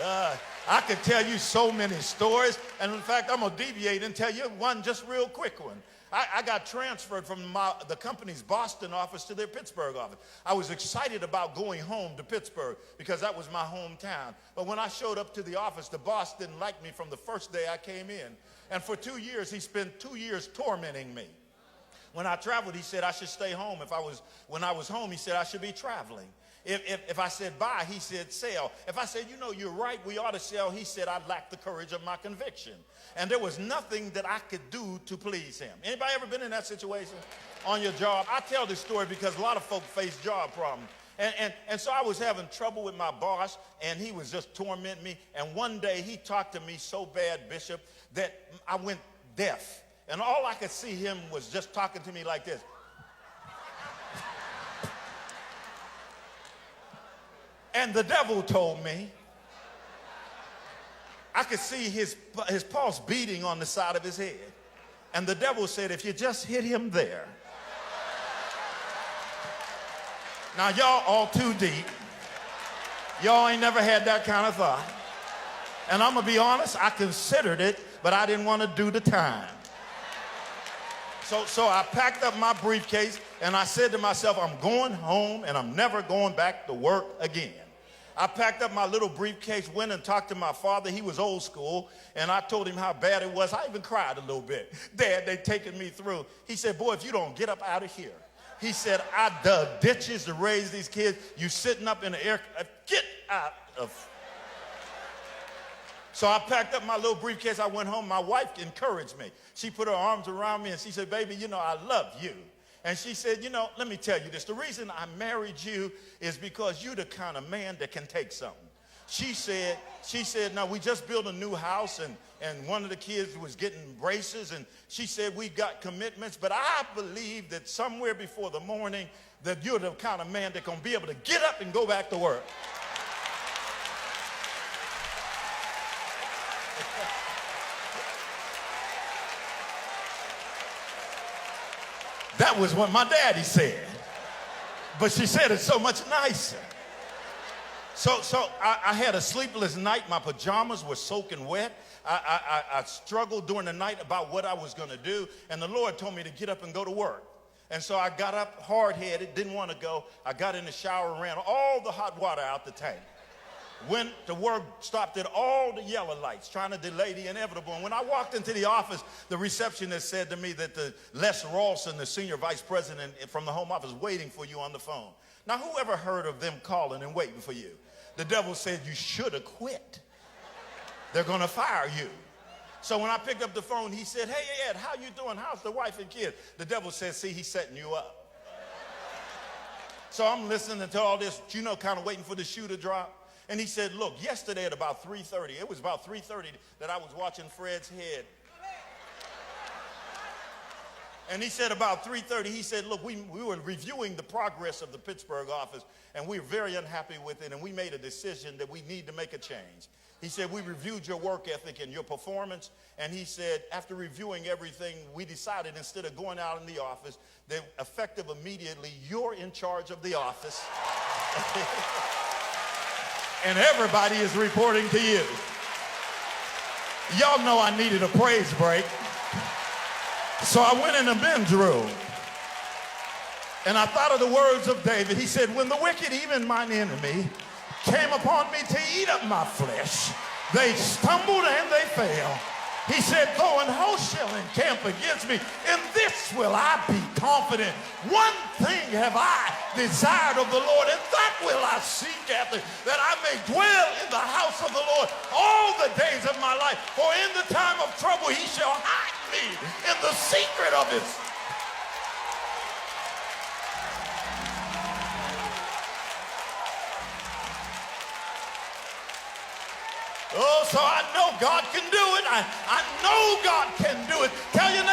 I could tell you so many stories, and in fact, I'm going to deviate and tell you one just real quick one. I got transferred from the company's Boston office to their Pittsburgh office. I was excited about going home to Pittsburgh because that was my hometown. But when I showed up to the office, the boss didn't like me from the first day I came in. And for 2 years, he spent 2 years tormenting me. When I traveled, he said I should stay home. When I was home, he said I should be traveling. If I said buy, he said sell. If I said, you know, you're right, we ought to sell, he said I lacked the courage of my conviction. And there was nothing that I could do to please him. Anybody ever been in that situation on your job? I tell this story because a lot of folk face job problems. And so I was having trouble with my boss, and he was just tormenting me. And one day he talked to me so bad, Bishop, that I went deaf. And all I could see him was just talking to me like this. And the devil told me, I could see his pulse beating on the side of his head. And the devil said, if you just hit him there. Now, y'all all too deep. Y'all ain't never had that kind of thought. And I'm going to be honest, I considered it, but I didn't want to do the time. So I packed up my briefcase, and I said to myself, I'm going home, and I'm never going back to work again. I packed up my little briefcase, went and talked to my father. He was old school, and I told him how bad it was. I even cried a little bit. Dad, they taking me through. He said, boy, if you don't get up out of here. He said, I dug ditches to raise these kids. You sitting up in the air. Get out of. So I packed up my little briefcase. I went home. My wife encouraged me. She put her arms around me, and she said, baby, you know, I love you. And she said, you know, let me tell you this. The reason I married you is because you're the kind of man that can take something. She said, now we just built a new house, and one of the kids was getting braces, and she said, we got commitments, but I believe that somewhere before the morning that you're the kind of man that's going to be able to get up and go back to work. That was what my daddy said. But she said it so much nicer. So I had a sleepless night. My pajamas were soaking wet. I struggled during the night about what I was going to do. And the Lord told me to get up and go to work. And so I got up hard-headed, didn't want to go. I got in the shower and ran all the hot water out the tank. Went to work, stopped at all the yellow lights, trying to delay the inevitable. And when I walked into the office, the receptionist said to me that Les Rawson, the senior vice president from the home office, waiting for you on the phone. Now, who ever heard of them calling and waiting for you? The devil said, you should have quit. They're going to fire you. So when I picked up the phone, he said, hey, Ed, how you doing? How's the wife and kids? The devil said, see, he's setting you up. So I'm listening to all this, you know, kind of waiting for the shoe to drop. And he said, look, yesterday at about 3:30, it was about 3:30 that I was watching Fred's head. And he said about 3:30, he said, look, we were reviewing the progress of the Pittsburgh office, and we were very unhappy with it, and we made a decision that we need to make a change. He said, we reviewed your work ethic and your performance, and he said, after reviewing everything, we decided instead of going out in the office, that effective immediately, you're in charge of the office. And everybody is reporting to you. Y'all know I needed a praise break. So I went in the men's room. And I thought of the words of David. He said, when the wicked, even mine enemy, came upon me to eat up my flesh, they stumbled and they fell. He said, though an host shall encamp against me, in this will I be confident. One thing have I desired of the Lord, and that will I seek after, that I may dwell in the house of the Lord all the days of my life. For in the time of trouble he shall hide me in the secret of his. Oh, so I know God can do it. I know God can do it. Tell your neighbor,